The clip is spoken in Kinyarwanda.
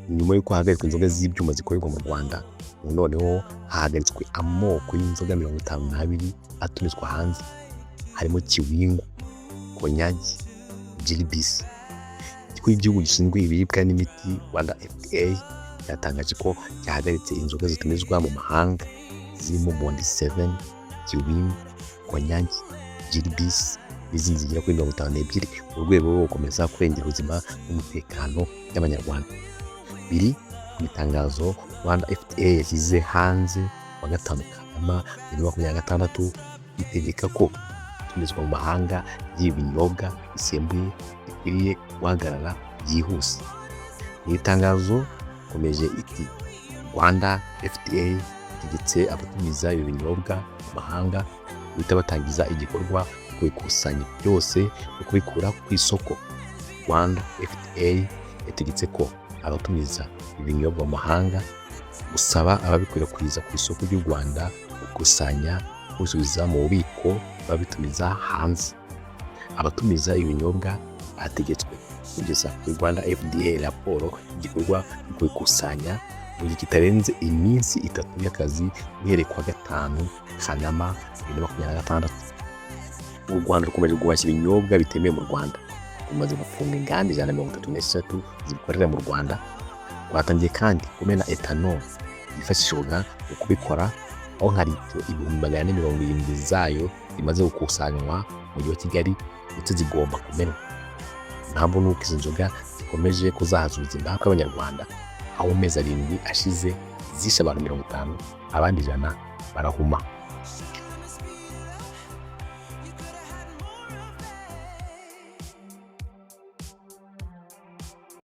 nyuma y'uko hahagaritswe inzoga z'ibyuma zikorerwa mu Rwanda, noneho hahagaritswe amoko y'inzoga 52 atumizwa hanze, harimo Kiwingu, Konyagi, Gilbis. Ikigo cy'igihugu gishinzwe ibiribwa n'imiti Rwanda FDA yatangaje ko cyahagaritse inzoga zitumizwa mu mahanga zirimo Bondi 7, Kiwingu, Konyagi, Gilbis n'izindi zigera kuri 52 mu rwego rwo gukomeza kurengera ubuzima n'umutekano by'Abanyarwanda. Biri mu itangazo Rwanda FDA yashyize hanze wa 5 Kanama 2026 itegeka ko itumizwa mu mahanga ry'ibinyobwa bisembuye bikwiriye guhagarara byihuse. Iri tangazo komeje iti Rwanda FDA itegetse abatumiza ibi binyobwa mu mahanga guhita batangiza igikorwa cyo kubikusanya byose no kubikura ku isoko. Rwanda FDA yategetse ko abatumiza ibinyobwa mu mahanga gusaba ababikwirakwiza ku isoko ry'u Rwanda gukusanya kubisubiza mu bubiko babitumiza hanze. Abatumiza ibinyobwa bategetswe kugeza kuri Rwanda FDA raporo igikorwa cyo kubikusanya mu gihe kitarenze iminsi 3 y'akazi uhereye kuwa 5 Kanama 2026. U Rwanda rukomeje guhashya ibinyobwa bitemewe mu Rwanda, rumaze gufunga inganda 133 zikorera mu Rwanda. Rwatangiye kandi kumena ethanol yifashishwaga mu kubikora, aho hari 470 zayo zimaze gukusanywa mu mujyi wa Kigali ndetse zigomba kumenwa. Ntabwo nuko izi nzoga zikomeje kuzahaza ubuzima bw'Abanyarwanda, aho mezi 7 ashize zishe abantu 50, abandi 100 barahuma.